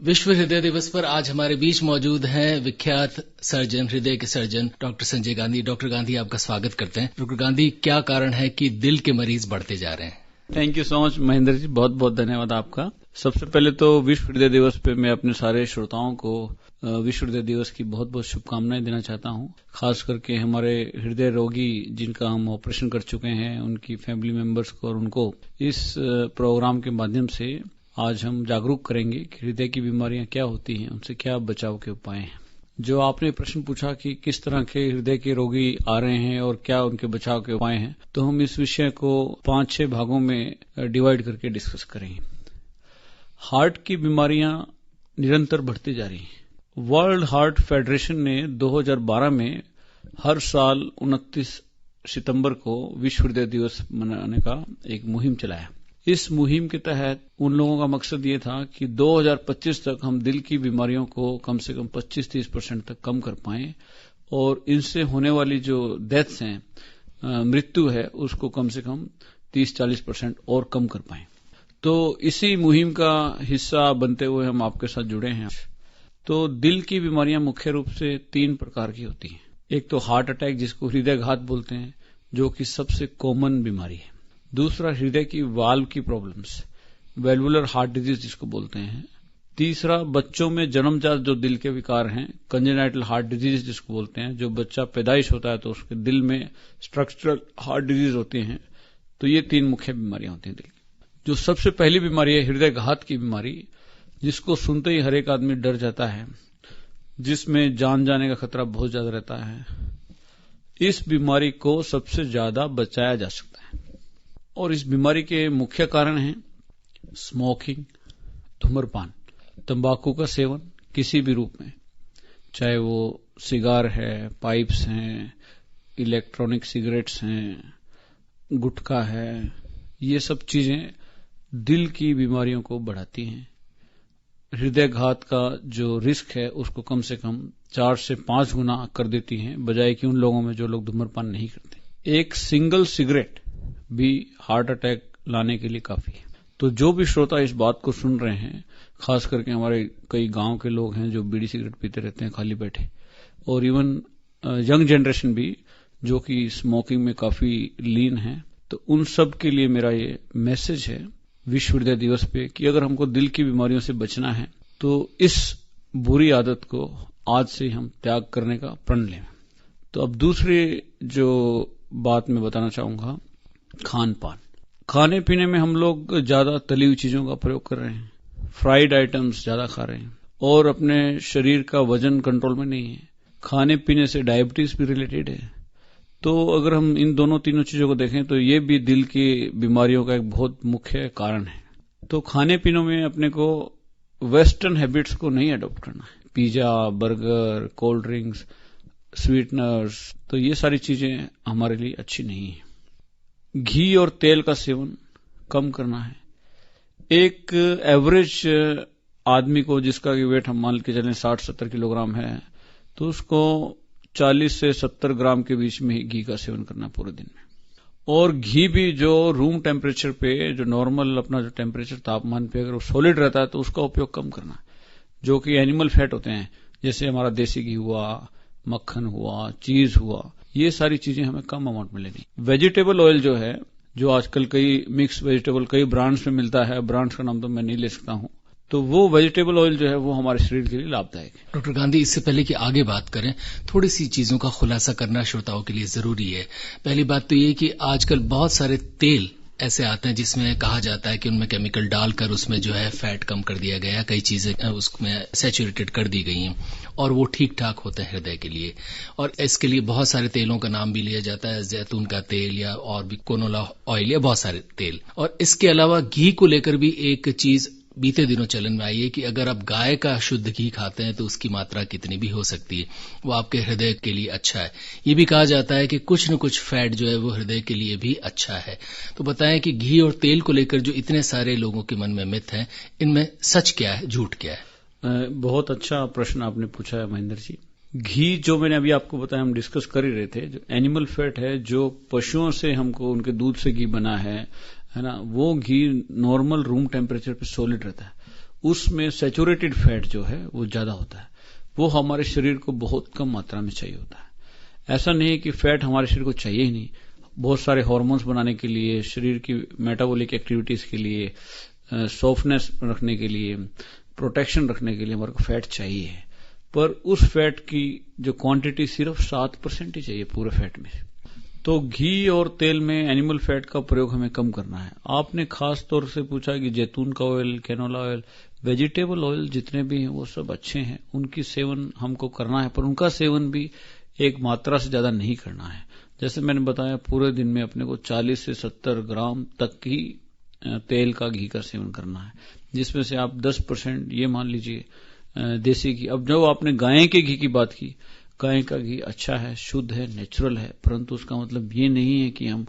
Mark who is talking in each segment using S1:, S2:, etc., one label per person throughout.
S1: विश्व हृदय दिवस पर आज हमारे बीच मौजूद हैं विख्यात सर्जन, हृदय के surgeon doctor Sanjay Gandhi. Doctor Gandhi, आपका स्वागत करते हैं। डॉक्टर गांधी, क्या कारण है कि दिल के मरीज बढ़ते जा रहे हैं?
S2: Thank you so much Mahendra ji, बहुत बहुत धन्यवाद आपका। सबसे पहले तो विश्व हृदय दिवस पे मैं अपने सारे श्रोताओं को विश्व हृदय दिवस की बहुत बहुत शुभकामनाएं देना चाहता हूं। खास करके हमारे हृदय रोगी जिनका हम ऑपरेशन कर चुके हैं, उनकी फैमिली मेंबर्स को और उनको इस प्रोग्राम के माध्यम से आज हम जागरूक करेंगे कि हृदय की बीमारियां क्या होती हैं, उनसे क्या बचाव के उपाय हैं। जो आपने प्रश्न पूछा कि किस तरह के हृदय के रोगी आ रहे हैं और क्या उनके बचाव के उपाय हैं, तो हम इस विषय को 5-6 भागों में डिवाइड करके डिस्कस करेंगे। हार्ट की बीमारियां निरंतर बढ़ती जा रही हैं। वर्ल्ड हार्ट फेडरेशन ने 2012 में हर साल 29 सितंबर को विश्व हृदय दिवस मनाने का एक मुहिम चलाया। इस मुहिम के तहत उन लोगों का मकसद ये था कि 2025 तक हम दिल की बीमारियों को कम से कम 25-30% तक कम कर पाएं और इनसे होने वाली जो डेथ्स हैं, मृत्यु है, उसको कम से कम 30-40% और कम कर पाएं। तो इसी मुहिम का हिस्सा बनते हुए हम आपके साथ जुड़े हैं। तो दिल की बीमारियां मुख्य रूप से 3 प्रकार की होती हैं। एक तो हार्ट अटैक, जिसको हृदयघात बोलते हैं, जो कि सबसे कॉमन बीमारी है। दूसरा हृदय की वाल्व की प्रॉब्लम्स, वेल्वुलर हार्ट डिजीज जिसको बोलते हैं। तीसरा बच्चों में जन्मजात जो दिल के विकार हैं, कंजेनाइटल हार्ट डिजीज जिसको बोलते हैं, जो बच्चा पैदाइश होता है तो उसके दिल में स्ट्रक्चरल हार्ट डिजीज होती हैं। तो ये 3 मुख्य बीमारियां होती हैं दिल की। जो सबसे पहली बीमारी है हृदयघात की बीमारी, जिसको सुनते ही हर एक आदमी डर जाता है, जिसमें जान जाने का खतरा बहुत ज्यादा रहता है। इस बीमारी को सबसे ज्यादा बचाया जा सकता है और इस बीमारी के मुख्य कारण हैं स्मोकिंग, धूम्रपान, तंबाकू का सेवन किसी भी रूप में, चाहे वो सिगार है, पाइप्स हैं, इलेक्ट्रॉनिक सिगरेट्स हैं, गुटखा है। ये सब चीजें दिल की बीमारियों को बढ़ाती हैं। हृदयघात का जो रिस्क है उसको कम से कम 4 से 5 गुना कर देती हैं, बजाय कि उन लोगों में जो लोग धूम्रपान नहीं करते। एक सिंगल सिगरेट भी हार्ट अटैक लाने के लिए काफी है। तो जो भी श्रोता इस बात को सुन रहे हैं, खास करके हमारे कई गांव के लोग हैं जो बीड़ी सिगरेट पीते रहते हैं खाली बैठे, और इवन यंग जनरेशन भी जो कि स्मोकिंग में काफी लीन है, तो उन सब के लिए मेरा ये मैसेज है विश्व हृदय दिवस पे कि अगर हमको दिल की बीमारियों से बचना है तो इस बुरी आदत को आज से हम त्याग करने का प्रण लें। तो अब दूसरी जो बात मैं बताना चाहूंगा, खान पान। खाने पीने में हम लोग ज्यादा तली हुई चीजों का प्रयोग कर रहे हैं, फ्राइड आइटम्स ज्यादा खा रहे हैं और अपने शरीर का वजन कंट्रोल में नहीं है। खाने पीने से डायबिटीज भी रिलेटेड है। तो अगर हम इन दोनों तीनों चीजों को देखें तो ये भी दिल की बीमारियों का एक बहुत मुख्य कारण है। तो खाने पीने में अपने को वेस्टर्न हैबिट्स को नहीं अडॉप्ट करना है। Pizza, burger, cold drinks, sweeteners, तो ये सारी चीजें हमारे लिए अच्छी नहीं है। घी और तेल का सेवन कम करना है। एक एवरेज आदमी को, जिसका वेट हम मान के चलें 60-70 किलोग्राम है, तो उसको 40 से 70 ग्राम के बीच में ही घी का सेवन करना पूरे दिन में। और घी भी जो रूम टेम्परेचर पे, जो नॉर्मल अपना जो टेम्परेचर तापमान पे अगर वो सॉलिड रहता है तो उसका उपयोग कम करना। जो कि एनिमल फैट होते हैं, जैसे हमारा देसी घी हुआ, मक्खन हुआ, चीज हुआ, ये सारी चीजें हमें कम अमाउंट में लेनी। वेजिटेबल ऑयल जो है, जो आजकल कई मिक्स वेजिटेबल कई ब्रांड्स में मिलता है, ब्रांड्स का नाम तो मैं नहीं ले सकता हूं, तो वो वेजिटेबल ऑयल जो है वो हमारे शरीर के लिए लाभदायक है।
S1: डॉक्टर गांधी, इससे पहले कि आगे बात करें, थोड़ी सी चीजों का खुलासा करना श्रोताओं के लिए जरूरी है। पहली बात तो ये कि आजकल बहुत सारे तेल ऐसे आते हैं जिसमें कहा जाता है कि उनमें केमिकल डालकर उसमें जो है फैट कम कर दिया गया, कई चीजें उसमें सैचुरेटेड कर दी गई हैं और वो ठीक ठाक होते हैं हृदय के लिए। और इसके लिए बहुत सारे तेलों का नाम भी लिया जाता है, जैतून का तेल या और भी कोनोला ऑयल या बहुत सारे तेल। और इसके अलावा घी को लेकर भी एक चीज बीते दिनों चलन में आई है कि अगर आप गाय का शुद्ध घी खाते हैं तो उसकी मात्रा कितनी भी हो सकती है, वो आपके हृदय के लिए अच्छा है। ये भी कहा जाता है कि कुछ न कुछ फैट जो है वो हृदय के लिए भी अच्छा है। तो बताएं कि घी और तेल को लेकर जो इतने सारे लोगों के मन में मिथ है, इनमें सच क्या है, झूठ क्या है?
S2: बहुत अच्छा प्रश्न आपने पूछा है महेंद्र जी। घी जो मैंने अभी आपको बताया, हम डिस्कस कर ही रहे थे, जो एनिमल फैट है, जो पशुओं से हमको उनके दूध से घी बना है ना, वो घी नॉर्मल रूम टेम्परेचर पे सॉलिड रहता है। उसमें सैचुरेटेड फैट जो है वो ज्यादा होता है, वो हमारे शरीर को बहुत कम मात्रा में चाहिए होता है। ऐसा नहीं है कि फैट हमारे शरीर को चाहिए ही नहीं, बहुत सारे हार्मोन्स बनाने के लिए, शरीर की मेटाबॉलिक एक्टिविटीज के लिए, सॉफ्टनेस रखने के लिए, प्रोटेक्शन रखने के लिए हमारे को फैट चाहिए, पर उस फैट की जो क्वांटिटी सिर्फ 7% ही चाहिए पूरे फैट में। तो घी और तेल में एनिमल फैट का प्रयोग हमें कम करना है। आपने खास तौर से पूछा कि जैतून का oil, canola oil, vegetable oil जितने भी हैं वो सब अच्छे हैं, उनकी सेवन हमको करना है, पर उनका सेवन भी एक मात्रा से ज्यादा नहीं करना है। जैसे मैंने बताया, पूरे दिन में अपने को 40 से 70 ग्राम तक ही तेल का, घी का सेवन करना है, जिसमें से आप 10% ये मान लीजिए देसी घी। अब जो आपने गाय के घी की बात की, गाय का घी अच्छा है, शुद्ध है, नेचुरल है, परंतु उसका मतलब ये नहीं है कि हम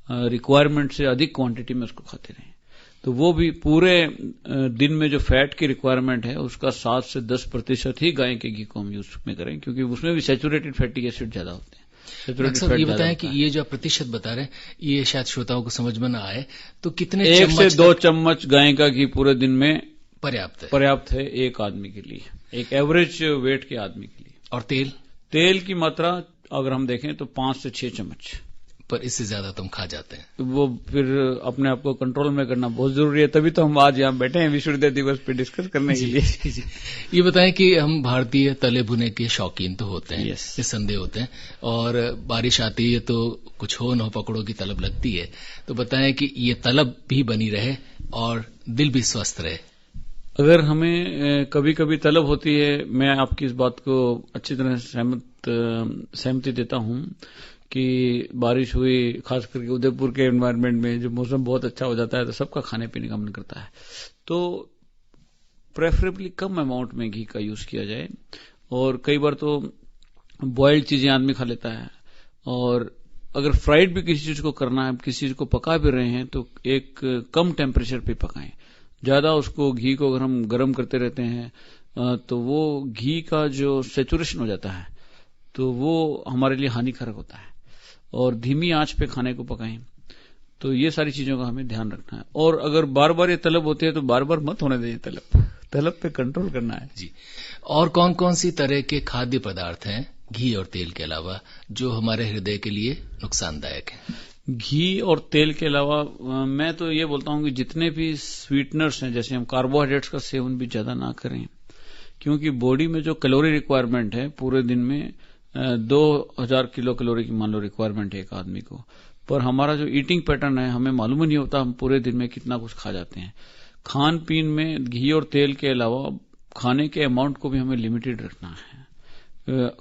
S2: रिक्वायरमेंट से अधिक क्वांटिटी में उसको खाते रहें। तो वो भी पूरे दिन में जो फैट की रिक्वायरमेंट है उसका 7 से 10% ही गाय के घी को हम यूज में करें, क्योंकि उसमें भी सैचुरेटेड फैटी एसिड ज्यादा होते हैं।
S1: सर ये बताएं कि ये जो प्रतिशत बता रहे हैं, ये शायद श्रोताओं को समझ में ना आए, तो कितने
S2: 1 से 2 चम्मच गाय का घी पूरे दिन में
S1: पर्याप्त है
S2: एक आदमी के लिए, एक एवरेज वेट के आदमी के लिए।
S1: और तेल
S2: की मात्रा अगर हम देखें तो 5 से 6 चम्मच,
S1: पर इससे ज्यादा तो हम खा जाते हैं।
S2: तो वो फिर अपने आप को कंट्रोल में करना बहुत जरूरी है, तभी तो हम आज यहाँ बैठे हैं विश्व हृदय दिवस पे डिस्कस करने के लिए।
S1: ये बताएं कि हम भारतीय तले भुने के शौकीन तो होते हैं, निस्संदेह होते हैं, और बारिश आती है तो कुछ हो न पकड़ो की तलब लगती है, तो बताएं कि ये तलब भी बनी रहे और दिल भी स्वस्थ रहे।
S2: अगर हमें कभी कभी तलब होती है, मैं आपकी इस बात को अच्छी तरह सहमति देता हूं कि बारिश हुई, खास करके उदयपुर के एनवायरनमेंट में जो मौसम बहुत अच्छा हो जाता है तो सबका खाने पीने का मन करता है, तो प्रेफरेबली कम अमाउंट में घी का यूज किया जाए। और कई बार तो बॉइल्ड चीजें आदमी खा लेता है, और अगर फ्राइड भी किसी चीज को करना है, किसी चीज को पका भी रहे हैं, तो एक कम टेम्परेचर पे पकाएं। ज्यादा उसको, घी को अगर हम गर्म करते रहते हैं तो वो घी का जो सैचुरेशन हो जाता है तो वो हमारे लिए हानिकारक होता है। और धीमी आंच पे खाने को पकाएं। तो ये सारी चीजों का हमें ध्यान रखना है। और अगर बार बार ये तलब होती है तो बार बार मत होने दें, तलब पे कंट्रोल करना है
S1: जी। और कौन कौन सी तरह के खाद्य पदार्थ हैं घी और तेल के अलावा जो हमारे हृदय के लिए नुकसानदायक है?
S2: घी और तेल के अलावा मैं तो ये बोलता हूं कि जितने भी स्वीटनर्स हैं, जैसे हम कार्बोहाइड्रेट्स का सेवन भी ज्यादा ना करें, क्योंकि बॉडी में जो कैलोरी रिक्वायरमेंट है पूरे दिन में 2000 किलो कैलोरी की मान लो रिक्वायरमेंट है एक आदमी को, पर हमारा जो ईटिंग पैटर्न है हमें मालूम ही नहीं होता हम पूरे दिन में कितना कुछ खा जाते हैं। खान पीन में घी और तेल के अलावा खाने के अमाउंट को भी हमें लिमिटेड रखना है।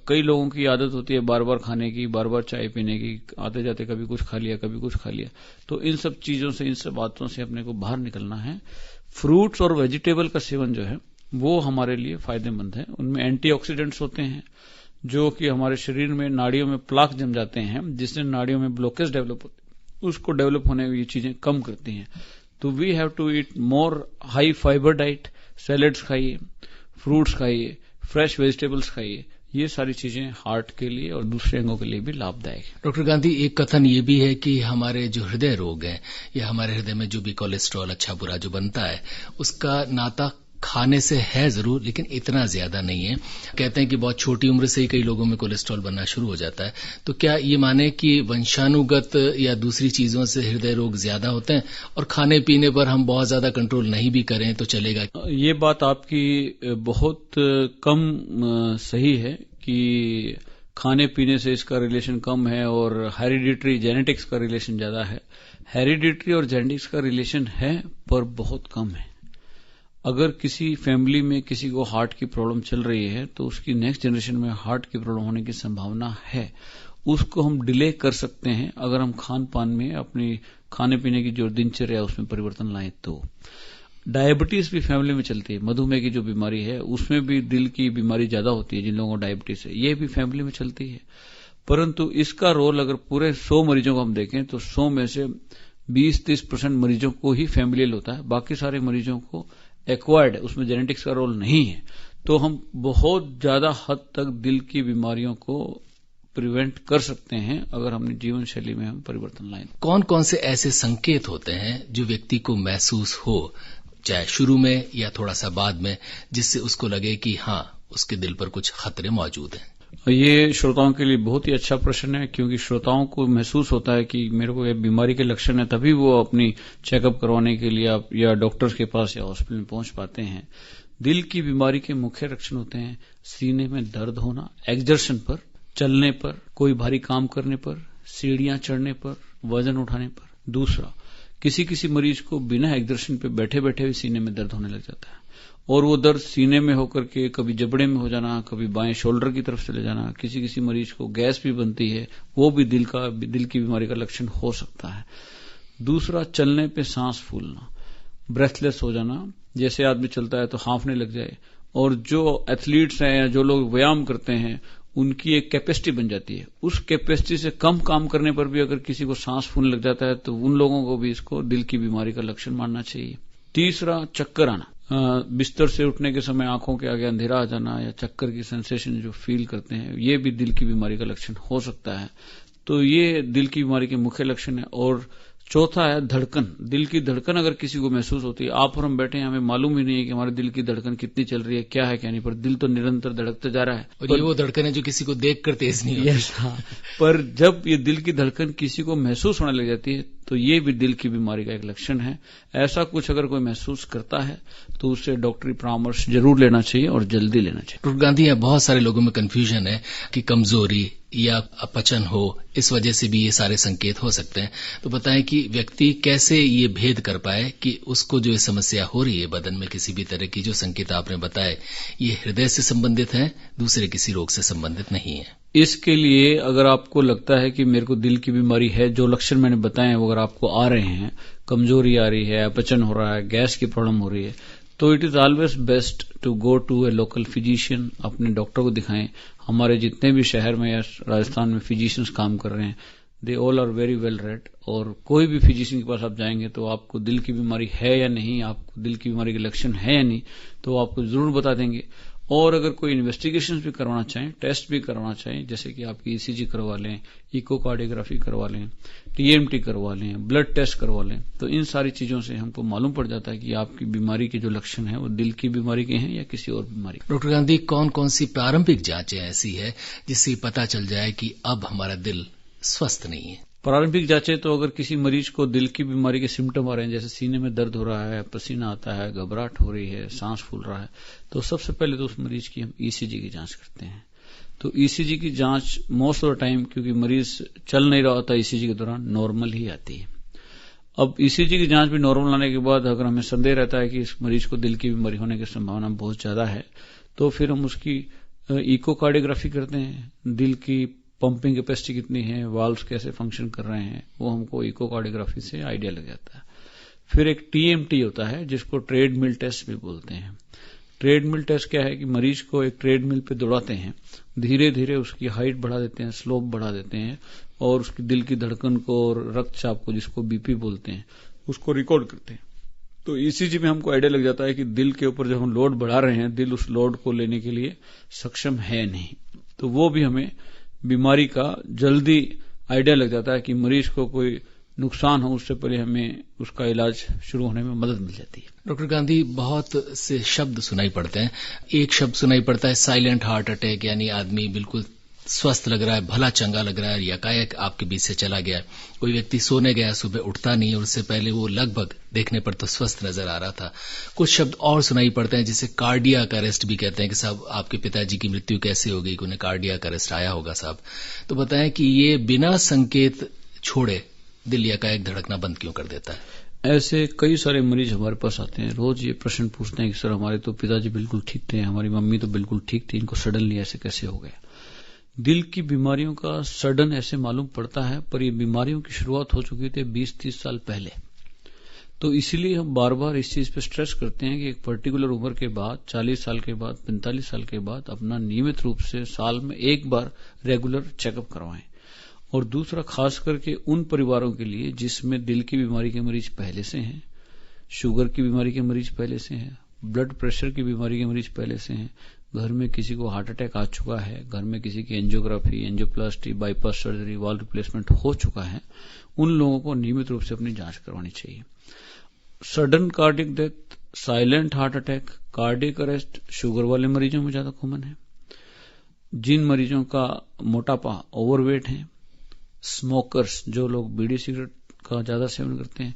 S2: कई लोगों की आदत होती है बार बार खाने की, बार बार चाय पीने की, आते जाते कभी कुछ खा लिया कभी कुछ खा लिया, तो इन सब चीजों से, इन सब बातों से अपने को बाहर निकलना है। फ्रूट्स और वेजिटेबल का सेवन जो है वो हमारे लिए फायदेमंद है। उनमें एंटीऑक्सीडेंट्स होते हैं जो कि हमारे शरीर में नाड़ियों में प्लाक जम जाते हैं, जिससे नाड़ियों में ब्लॉकेज डेवलप होते हैं, उसको डेवलप होने में ये चीजें कम करती हैं। तो we have to eat more high fibre diet, salads खाइए, फ्रूट्स खाइए, फ्रेश वेजिटेबल्स खाइए। ये सारी चीजें हार्ट के लिए और दूसरे अंगों के लिए भी लाभदायक है।
S1: डॉक्टर गांधी, एक कथन ये भी है कि हमारे जो हृदय रोग हैं या हमारे हृदय में जो भी कोलेस्ट्रॉल अच्छा बुरा जो बनता है उसका नाता खाने से है जरूर, लेकिन इतना ज्यादा नहीं है। कहते हैं कि बहुत छोटी उम्र से ही कई लोगों में कोलेस्ट्रॉल बनना शुरू हो जाता है, तो क्या ये माने कि वंशानुगत या दूसरी चीजों से हृदय रोग ज्यादा होते हैं और खाने पीने पर हम बहुत ज्यादा कंट्रोल नहीं भी करें तो चलेगा?
S2: ये बात आपकी बहुत कम सही है कि खाने पीने से इसका रिलेशन कम है और हेरिडिटरी जेनेटिक्स का रिलेशन ज्यादा है। हेरिडिटरी और जेनेटिक्स का रिलेशन है पर बहुत कम है। अगर किसी फैमिली में किसी को हार्ट की प्रॉब्लम चल रही है तो उसकी नेक्स्ट जनरेशन में हार्ट की प्रॉब्लम होने की संभावना है। उसको हम डिले कर सकते हैं अगर हम खान पान में अपनी खाने पीने की जो दिनचर्या उसमें परिवर्तन लाएं तो। डायबिटीज भी फैमिली में चलती है, मधुमेह की जो बीमारी है उसमें भी दिल की बीमारी ज्यादा होती है जिन लोगों को डायबिटीज है, ये भी फैमिली में चलती है। परंतु इसका रोल अगर पूरे 100 मरीजों को हम देखें तो 100 में से 20-30% मरीजों को ही फैमिलियल होता है, बाकी सारे मरीजों को एक्वायर्ड है, उसमें जेनेटिक्स का रोल नहीं है। तो हम बहुत ज्यादा हद तक दिल की बीमारियों को प्रिवेंट कर सकते हैं अगर हमने जीवन शैली में हम परिवर्तन लाएं।
S1: कौन कौन से ऐसे संकेत होते हैं जो व्यक्ति को महसूस हो चाहे शुरू में या थोड़ा सा बाद में, जिससे उसको लगे कि हाँ, उसके दिल पर कुछ खतरे मौजूद हैं?
S2: ये श्रोताओं के लिए बहुत ही अच्छा प्रश्न है, क्योंकि श्रोताओं को महसूस होता है कि मेरे को ये बीमारी के लक्षण है, तभी वो अपनी चेकअप करवाने के लिए आप या डॉक्टर के पास या हॉस्पिटल में पहुंच पाते हैं। दिल की बीमारी के मुख्य लक्षण होते हैं सीने में दर्द होना, एक्सर्शन पर, चलने पर, कोई भारी काम करने पर, सीढ़ियां चढ़ने पर, वजन उठाने पर। दूसरा, किसी मरीज को बिना एक्सर्शन पे बैठे बैठे भी सीने में दर्द होने लग जाता है, और वो दर्द सीने में होकर के कभी जबड़े में हो जाना, कभी बाएं शोल्डर की तरफ चले जाना। किसी मरीज को गैस भी बनती है, वो भी दिल की बीमारी का लक्षण हो सकता है। दूसरा, चलने पे सांस फूलना, ब्रेथलेस हो जाना, जैसे आदमी चलता है तो हांफने लग जाए। और जो एथलीट्स हैं या जो लोग व्यायाम करते हैं, उनकी एक कैपेसिटी बन जाती है, उस कैपेसिटी से कम काम करने पर भी अगर किसी को सांस फूलने लग जाता है तो उन लोगों को भी इसको दिल की बीमारी का लक्षण मानना चाहिए। तीसरा, चक्कर आना, बिस्तर से उठने के समय आंखों के आगे अंधेरा आ जाना या चक्कर की सेंसेशन जो फील करते हैं, ये भी दिल की बीमारी का लक्षण हो सकता है। तो ये दिल की बीमारी के मुख्य लक्षण है। और चौथा है धड़कन। दिल की धड़कन अगर किसी को महसूस होती है, आप और हम बैठे हैं, हमें मालूम ही नहीं है कि हमारे दिल की धड़कन कितनी चल रही है, क्या है क्या नहीं, पर दिल तो निरंतर धड़कता जा रहा है।
S1: और ये वो धड़कन है जो किसी को देखकर तेज नहीं होती।
S2: हाँ, पर जब ये दिल की धड़कन किसी को महसूस होने लग जाती है तो ये भी दिल की बीमारी का एक लक्षण है। ऐसा कुछ अगर कोई महसूस करता है तो उससे डॉक्टरी परामर्श जरूर लेना चाहिए और जल्दी लेना चाहिए।
S1: डॉक्टर गांधी, बहुत सारे लोगों में कंफ्यूजन है कि कमजोरी या अपचन हो, इस वजह से भी ये सारे संकेत हो सकते हैं। तो बताएं कि व्यक्ति कैसे ये भेद कर पाए कि उसको जो समस्या हो रही है बदन में, किसी भी तरह की जो संकेत आपने बताए, ये हृदय से संबंधित है, दूसरे किसी रोग से संबंधित नहीं है।
S2: इसके लिए अगर आपको लगता है कि मेरे को दिल की बीमारी है, जो लक्षण मैंने बताए हैं वो अगर आपको आ रहे हैं, कमजोरी आ रही है, अपचन हो रहा है, गैस की प्रॉब्लम हो रही है, तो it is always best to go to a local physician. अपने डॉक्टर को दिखाएं। हमारे जितने भी शहर में या राजस्थान में फिजिशियंस काम कर रहे हैं, they all are very well read. और कोई भी फिजिशियन के पास आप जाएंगे तो आपको दिल की बीमारी है या नहीं, आपको दिल की बीमारी के लक्षण है या नहीं, तो वो आपको जरूर बता देंगे। और अगर कोई इन्वेस्टिगेशन भी करवाना चाहें, टेस्ट भी करवाना चाहें, जैसे कि आपकी ईसीजी करवा लें, इकोकार्डियोग्राफी करवा लें, टीएमटी करवा लें, ब्लड टेस्ट करवा लें, तो इन सारी चीजों से हमको मालूम पड़ जाता है कि आपकी बीमारी के जो लक्षण हैं वो दिल की बीमारी के हैं या किसी और बीमारी के।
S1: डॉक्टर गांधी, कौन कौन सी प्रारंभिक जांचें ऐसी है जिससे पता चल जाए कि अब हमारा दिल स्वस्थ नहीं है?
S2: प्रारंभिक जांचें तो अगर किसी मरीज को दिल की बीमारी के सिम्टम आ रहे हैं, जैसे सीने में दर्द हो रहा है, पसीना आता है, घबराहट हो रही है, सांस फूल रहा है, तो सबसे पहले तो उस मरीज की हम ईसीजी की जांच करते हैं। तो ईसीजी की जांच मोस्ट ऑफ द टाइम, क्योंकि मरीज चल नहीं रहा होता ईसीजी के दौरान, नॉर्मल ही आती है। अब ईसीजी की जांच भी नॉर्मल आने के बाद अगर हमें संदेह रहता है कि इस मरीज को दिल की बीमारी होने की संभावना बहुत ज्यादा है, तो फिर हम उसकी इकोकार्डियोग्राफी करते हैं। दिल की पंपिंग कैपेसिटी कितनी है, वाल्व्स कैसे फंक्शन कर रहे हैं, वो हमको इकोकार्डियोग्राफी से आइडिया लग जाता है। फिर एक टीएमटी होता है जिसको ट्रेडमिल टेस्ट भी बोलते हैं। ट्रेडमिल टेस्ट क्या है कि मरीज को एक ट्रेडमिल पे दौड़ाते हैं, धीरे धीरे उसकी हाइट बढ़ा देते हैं, स्लोप बढ़ा देते हैं, और उसकी दिल की धड़कन को और रक्तचाप को, जिसको बीपी बोलते हैं, उसको रिकॉर्ड करते हैं। तो ईसीजी में हमको आइडिया लग जाता है कि दिल के ऊपर जब हम लोड बढ़ा रहे हैं, दिल उस लोड को लेने के लिए सक्षम है नहीं। तो वो भी हमें बीमारी का जल्दी आइडिया लग जाता है कि मरीज को कोई नुकसान हो, उससे पहले हमें उसका इलाज शुरू होने में मदद मिल जाती है।
S1: डॉक्टर गांधी, बहुत से शब्द सुनाई पड़ते हैं। एक शब्द सुनाई पड़ता है साइलेंट हार्ट अटैक, यानी आदमी बिल्कुल स्वस्थ लग रहा है, भला चंगा लग रहा है, एकाएक आपके बीच से चला गया। कोई व्यक्ति सोने गया, सुबह उठता नहीं, और उससे पहले वो लगभग देखने पर तो स्वस्थ नजर आ रहा था। कुछ शब्द और सुनाई पड़ते हैं जिसे कार्डियक अरेस्ट भी कहते हैं कि साहब आपके पिताजी की मृत्यु कैसे हो गई, उन्हें कार्डियक अरेस्ट आया होगा साहब। तो बताएं कि ये बिना संकेत छोड़े दिल एकाएक धड़कना बंद क्यों कर देता है?
S2: ऐसे कई सारे मरीज हमारे पास आते हैं, रोज ये प्रश्न पूछते हैं कि सर हमारे तो पिताजी बिल्कुल ठीक थे, हमारी मम्मी तो बिल्कुल ठीक थी, इनको सडनली ऐसे कैसे हो गया। दिल की बीमारियों का सडन ऐसे मालूम पड़ता है, पर ये बीमारियों की शुरुआत हो चुकी थी 20-30 साल पहले। तो इसीलिए हम बार बार इस चीज पे स्ट्रेस करते हैं कि एक पर्टिकुलर उम्र के बाद, 40 साल के बाद, 45 साल के बाद अपना नियमित रूप से साल में एक बार रेगुलर चेकअप करवाएं। और दूसरा, खास करके उन परिवारों के लिए जिसमें दिल की बीमारी के मरीज पहले से हैं, शुगर की बीमारी के मरीज पहले से हैं, ब्लड प्रेशर की बीमारी के मरीज पहले से हैं, घर में किसी को हार्ट अटैक आ चुका है, घर में किसी की angiography, angioplasty, bypass surgery, valve replacement हो चुका है, उन लोगों को नियमित रूप से अपनी जांच करवानी चाहिए। Sudden cardiac death silent heart attack, cardiac arrest sugar वाले मरीजों में ज्यादा कॉमन है। जिन मरीजों का मोटापा, ओवरवेट है, स्मोकर्स जो लोग बीड़ी सिगरेट का ज्यादा सेवन करते हैं,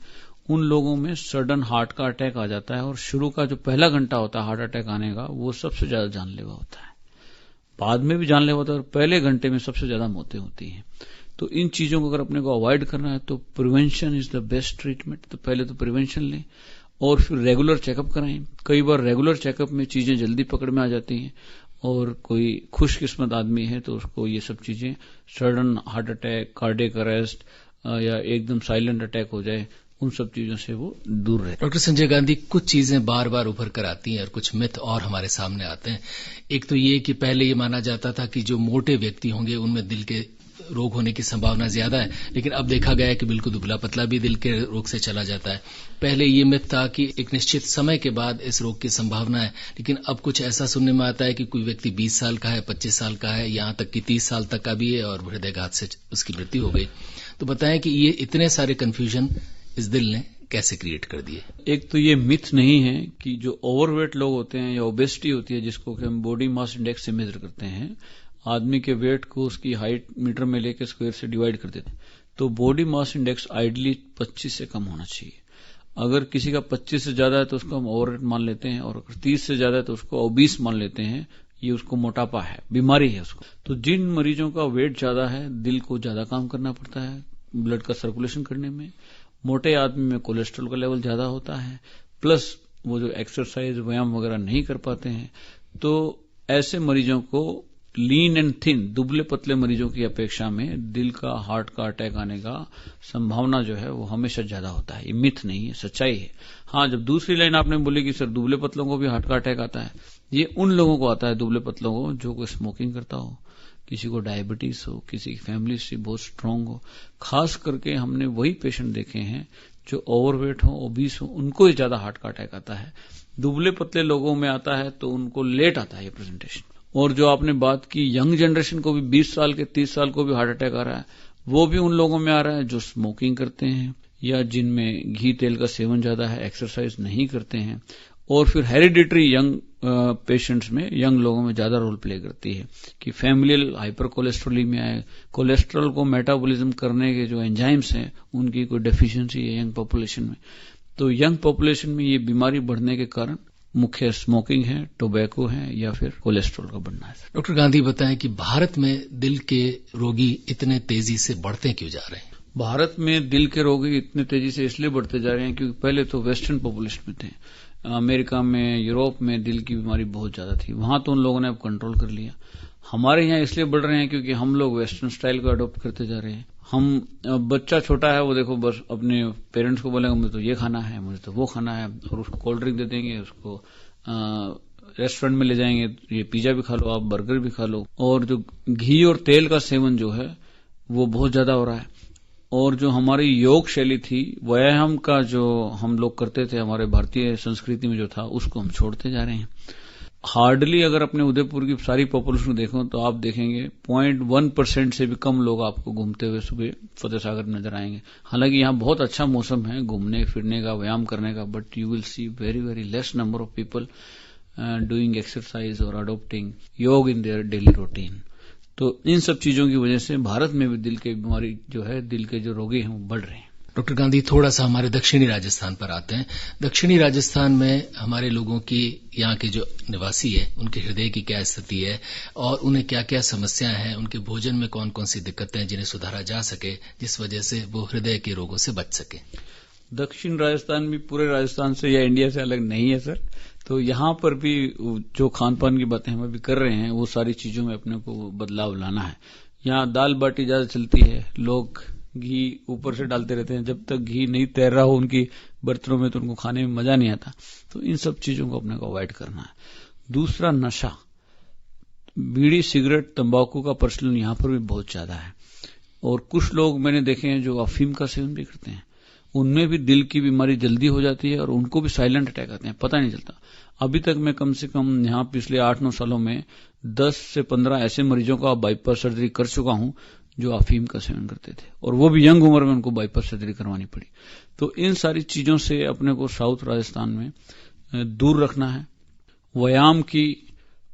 S2: उन लोगों में सडन हार्ट का अटैक आ जाता है और शुरू का जो पहला घंटा होता है हार्ट अटैक आने का, वो सबसे ज्यादा जानलेवा होता है। बाद में भी जानलेवा होता है और पहले घंटे में सबसे ज्यादा मौतें होती हैं। तो इन चीजों को अगर अपने को अवॉइड करना है तो prevention is the best treatment. तो पहले तो प्रिवेंशन लें और फिर रेगुलर चेकअप कराएं। कई बार रेगुलर चेकअप में चीजें जल्दी पकड़ में आ जाती हैं और कोई खुशकिस्मत आदमी है तो उसको ये सब चीजें, sudden heart attack, cardiac arrest या एकदम साइलेंट अटैक हो जाए, उन सब चीजों से वो दूर रहे।
S1: डॉक्टर संजय गांधी, कुछ चीजें बार बार उभर कर आती हैं और कुछ मिथ और हमारे सामने आते हैं। एक तो ये कि पहले ये माना जाता था कि जो मोटे व्यक्ति होंगे उनमें दिल के रोग होने की संभावना ज्यादा है, लेकिन अब देखा गया है कि बिल्कुल दुबला पतला भी दिल के रोग से चला जाता है। पहले ये मिथ था कि एक निश्चित समय के बाद इस रोग की संभावना है, लेकिन अब कुछ ऐसा सुनने में आता है कि कोई व्यक्ति 20 साल का है, 25 साल का है, यहां तक कि 30 साल तक का भी है और हृदयघात से उसकी मृत्यु हो गई। तो बताएं कि ये इतने सारे कंफ्यूजन इस दिल ने कैसे क्रिएट कर दिए?
S2: एक तो ये मिथ नहीं है कि जो ओवरवेट लोग होते हैं या ओबेसिटी होती है, जिसको कि हम बॉडी मास इंडेक्स से मेजर करते हैं, आदमी के वेट को उसकी हाइट मीटर में लेकर स्क्वायर से डिवाइड कर देते हैं, तो बॉडी मास इंडेक्स आइडली 25 से कम होना चाहिए। अगर किसी का 25 से ज्यादा है तो उसको हम ओवरवेट मान लेते हैं, और अगर 30 से ज्यादा है तो उसको ओबीस मान लेते हैं, ये उसको मोटापा है, बीमारी है उसको। तो जिन मरीजों का वेट ज्यादा है, दिल को ज्यादा काम करना पड़ता है ब्लड का सर्कुलेशन करने में, मोटे आदमी में कोलेस्ट्रॉल का लेवल ज्यादा होता है, प्लस वो जो एक्सरसाइज व्यायाम वगैरह नहीं कर पाते हैं, तो ऐसे मरीजों को लीन एंड थिन, दुबले पतले मरीजों की अपेक्षा में दिल का, हार्ट का अटैक आने का संभावना जो है वो हमेशा ज्यादा होता है। ये मिथ नहीं है, सच्चाई है। हाँ, जब दूसरी लाइन आपने बोली कि सर दुबले पतलों को भी हार्ट का अटैक आता है, ये उन लोगों को आता है, दुबले पतलों को, जो कोई स्मोकिंग करता हो, किसी को डायबिटीज हो, किसी की फैमिली हिस्ट्री बहुत स्ट्रांग हो। खास करके हमने वही पेशेंट देखे हैं जो ओवरवेट हो, ओबीस हो, उनको ही ज्यादा हार्ट का अटैक आता है। दुबले पतले लोगों में आता है तो उनको लेट आता है ये प्रेजेंटेशन। और जो आपने बात की यंग जनरेशन को भी, 20 साल के 30 साल को भी हार्ट अटैक आ रहा है, वो भी उन लोगों में आ रहा है जो स्मोकिंग करते हैं या जिनमें घी तेल का सेवन ज्यादा है, एक्सरसाइज नहीं करते हैं। और फिर हेरिडिटरी यंग पेशेंट्स में, यंग लोगों में ज्यादा रोल प्ले करती है कि फैमिलियल हाइपर कोलेस्ट्रोलीमिया है, कोलेस्ट्रॉल को मेटाबॉलिज्म करने के जो एंजाइम्स हैं उनकी कोई डेफिशिएंसी है यंग पॉपुलेशन में। तो यंग पॉपुलेशन में ये बीमारी बढ़ने के कारण मुख्य स्मोकिंग है, टोबैको है या फिर कोलेस्ट्रॉल का बढ़ना है।
S1: डॉक्टर गांधी, बताएं कि भारत में दिल के रोगी इतने तेजी से बढ़ते क्यों जा रहे हैं?
S2: भारत में दिल के रोगी इतने तेजी से इसलिए बढ़ते जा रहे हैं क्योंकि पहले तो वेस्टर्न पॉपुलेशन में थे, अमेरिका में, यूरोप में दिल की बीमारी बहुत ज्यादा थी, वहां तो उन लोगों ने अब कंट्रोल कर लिया। हमारे यहाँ इसलिए बढ़ रहे हैं क्योंकि हम लोग वेस्टर्न स्टाइल को अडॉप्ट करते जा रहे हैं। हम, बच्चा छोटा है वो देखो बस अपने पेरेंट्स को बोलेगा मुझे तो ये खाना है, मुझे तो वो खाना है, और उसको कोल्ड ड्रिंक दे देंगे, उसको रेस्टोरेंट में ले जाएंगे, ये पिज्जा भी खा लो आप, बर्गर भी खा लो। और जो घी और तेल का सेवन जो है वो बहुत ज्यादा हो रहा है। और जो हमारी योग शैली थी, व्यायाम का जो हम लोग करते थे हमारे भारतीय संस्कृति में जो था, उसको हम छोड़ते जा रहे हैं। हार्डली अगर अपने उदयपुर की सारी पॉपुलेशन देखो तो आप देखेंगे 0.1% से भी कम लोग आपको घूमते हुए सुबह फतेह सागर नजर आएंगे। हालांकि यहाँ बहुत अच्छा मौसम है घूमने फिरने का, व्यायाम करने का, but you will see very very less number of people doing exercise और अडॉप्टिंग योग इन देयर डेली रूटीन। तो इन सब चीजों की वजह से भारत में भी दिल की बीमारी जो है, दिल के जो रोगी हैं वो बढ़ रहे हैं।
S1: डॉक्टर गांधी, थोड़ा सा हमारे दक्षिणी राजस्थान पर आते हैं। दक्षिणी राजस्थान में हमारे लोगों की, यहाँ के जो निवासी है, उनके हृदय की क्या स्थिति है और उन्हें क्या क्या समस्याएं हैं, उनके भोजन में कौन कौन सी दिक्कतें हैं जिन्हें सुधारा जा सके, जिस वजह से वो हृदय के रोगों से बच सके?
S2: दक्षिण राजस्थान भी पूरे राजस्थान से या इंडिया से अलग नहीं है सर। तो यहाँ पर भी जो खान पान की बातें हम अभी कर रहे हैं, वो सारी चीजों में अपने को बदलाव लाना है। यहाँ दाल बाटी ज्यादा चलती है, लोग घी ऊपर से डालते रहते हैं, जब तक घी नहीं तैर रहा हो उनकी बर्तनों में तो उनको खाने में मजा नहीं आता। तो इन सब चीजों को अपने को अवॉइड करना है। दूसरा, नशा, बीड़ी सिगरेट तंबाकू का प्रचलन यहाँ पर भी बहुत ज्यादा है। और कुछ लोग मैंने देखे हैं जो अफीम का सेवन भी करते हैं, उनमें भी दिल की बीमारी जल्दी हो जाती है और उनको भी साइलेंट अटैक आते हैं, पता नहीं चलता। अभी तक मैं कम से कम यहाँ पिछले 8-9 सालों में 10 से 15 ऐसे मरीजों का बाईपास सर्जरी कर चुका हूं जो अफीम का सेवन करते थे, और वो भी यंग उम्र में उनको बाईपास सर्जरी करवानी पड़ी। तो इन सारी चीजों से अपने को साउथ राजस्थान में दूर रखना है। व्यायाम की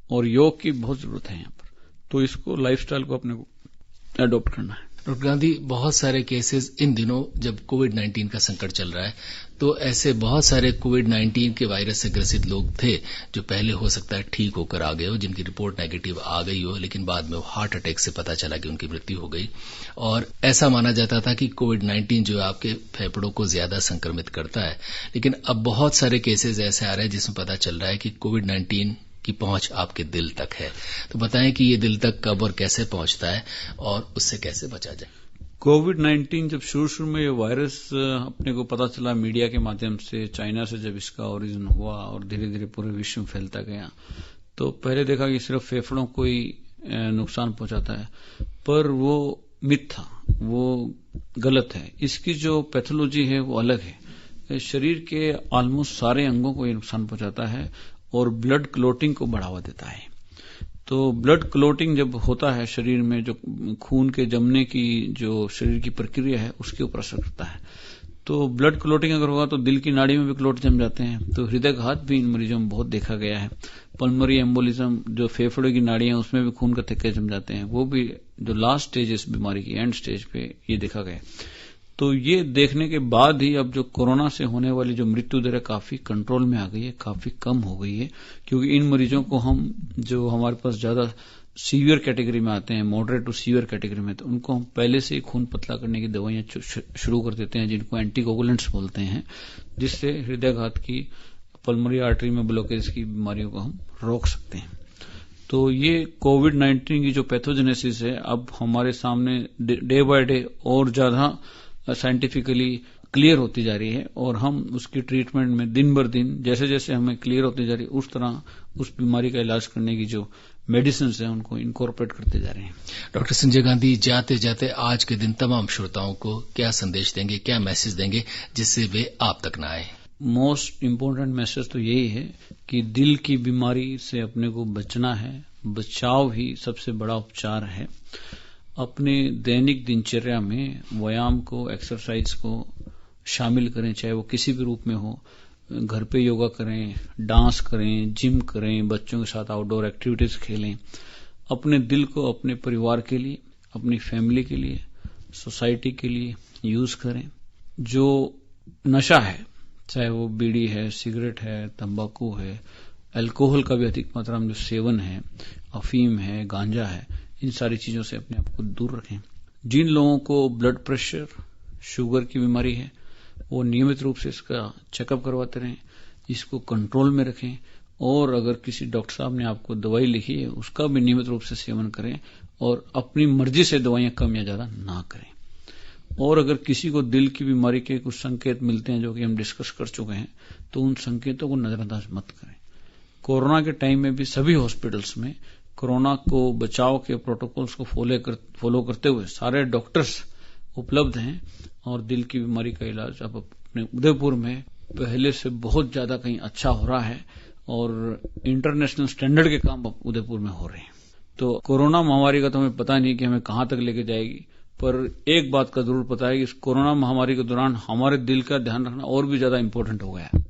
S2: और योग की बहुत जरूरत है यहाँ पर, तो इसको लाइफस्टाइल को अपने को अडॉप्ट करना है।
S1: डॉक्टर गांधी, बहुत सारे केसेस इन दिनों जब कोविड-19 का संकट चल रहा है, तो ऐसे बहुत सारे कोविड-19 के वायरस से ग्रसित लोग थे जो पहले हो सकता है ठीक होकर आ गए हो, जिनकी रिपोर्ट नेगेटिव आ गई हो, लेकिन बाद में वो हार्ट अटैक से पता चला कि उनकी मृत्यु हो गई। और ऐसा माना जाता था कि कोविड-19 जो है आपके फेफड़ों को ज्यादा संक्रमित करता है, लेकिन अब बहुत सारे केसेस ऐसे आ रहे हैं जिसमें पता चल रहा है कि कोविड-19 की पहुंच आपके दिल तक है। तो बताएं कि ये दिल तक कब और कैसे पहुंचता है और उससे कैसे बचा जाए।
S2: कोविड-19 जब शुरू में ये वायरस अपने को पता चला मीडिया के माध्यम से, चाइना से जब इसका ओरिजिन हुआ और धीरे धीरे पूरे विश्व में फैलता गया, तो पहले देखा कि सिर्फ फेफड़ों को ही नुकसान पहुंचाता है, पर वो मिथ था, वो गलत है। इसकी जो पैथोलॉजी है वो अलग है। शरीर के ऑलमोस्ट सारे अंगों को ये नुकसान पहुंचाता है और ब्लड क्लोटिंग को बढ़ावा देता है। तो ब्लड क्लोटिंग जब होता है शरीर में, जो खून के जमने की जो शरीर की प्रक्रिया है उसके ऊपर असर करता है। तो ब्लड क्लोटिंग अगर होगा तो दिल की नाड़ी में भी क्लोट जम जाते हैं। तो हृदयघात भी इन मरीजों में बहुत देखा गया है। पल्मोनरी एम्बोलिज्म, जो फेफड़े की नाड़ियां उसमें भी खून का थक्के जम जाते हैं, वो भी जो लास्ट स्टेज इस बीमारी की, एंड स्टेज पे ये देखा गया। तो ये देखने के बाद ही अब जो कोरोना से होने वाली जो मृत्यु दर है काफी कंट्रोल में आ गई है, काफी कम हो गई है, क्योंकि इन मरीजों को हम जो हमारे पास ज्यादा सीवियर कैटेगरी में आते हैं, मॉडरेट टू सीवियर कैटेगरी में, तो उनको हम पहले से ही खून पतला करने की दवाइयां शुरू कर देते हैं, जिनको एंटीकोगुलेंट्स बोलते हैं, जिससे हृदयघात की, पल्मोनरी आर्टरी में ब्लॉकेज की बीमारियों को हम रोक सकते हैं। तो ये कोविड-19 की जो पैथोजेनेसिस है अब हमारे सामने डे बाय डे और ज्यादा साइंटिफिकली क्लियर होती जा रही है, और हम उसकी ट्रीटमेंट में दिन बर दिन जैसे जैसे हमें क्लियर होती जा रही है उस तरह उस बीमारी का इलाज करने की जो मेडिसिन है उनको इनकॉर्पोरेट करते जा रहे हैं।
S1: डॉक्टर संजय गांधी, जाते जाते आज के दिन तमाम श्रोताओं को क्या संदेश देंगे, क्या मैसेज देंगे जिससे वे आप तक ना आए?
S2: मोस्ट इम्पोर्टेंट मैसेज तो यही है कि दिल की बीमारी से अपने को बचना है। बचाव ही सबसे बड़ा उपचार है। अपने दैनिक दिनचर्या में व्यायाम को, एक्सरसाइज को शामिल करें, चाहे वो किसी भी रूप में हो। घर पे योगा करें, डांस करें, जिम करें, बच्चों के साथ आउटडोर एक्टिविटीज खेलें। अपने दिल को अपने परिवार के लिए, अपनी फैमिली के लिए, सोसाइटी के लिए यूज करें। जो नशा है, चाहे वो बीड़ी है, सिगरेट है, तंबाकू है, अल्कोहल का भी अधिक मात्रा में जो सेवन है, अफीम है, गांजा है, इन सारी चीजों से अपने आप को दूर रखें। जिन लोगों को ब्लड प्रेशर, शुगर की बीमारी है, वो नियमित रूप से इसका चेकअप करवाते रहें, इसको कंट्रोल में रखें, और अगर किसी डॉक्टर साहब ने आपको दवाई लिखी है उसका भी नियमित रूप से सेवन करें, और अपनी मर्जी से दवाइयां कम या ज्यादा ना करें। और अगर किसी को दिल की बीमारी के कुछ संकेत मिलते हैं जो कि हम डिस्कस कर चुके हैं, तो उन संकेतों को नजरअंदाज मत करें। कोरोना के टाइम में भी सभी हॉस्पिटल्स में कोरोना को बचाव के प्रोटोकॉल्स को फॉलो करते हुए सारे डॉक्टर्स उपलब्ध हैं, और दिल की बीमारी का इलाज अब अपने उदयपुर में पहले से बहुत ज्यादा कहीं अच्छा हो रहा है, और इंटरनेशनल स्टैंडर्ड के काम अब उदयपुर में हो रहे हैं। तो कोरोना महामारी का तो हमें पता नहीं कि हमें कहां तक लेके जाएगी, पर एक बात का जरूर पता है कि इस कोरोना महामारी के दौरान हमारे दिल का ध्यान रखना और भी ज्यादा इंपॉर्टेंट हो गया है।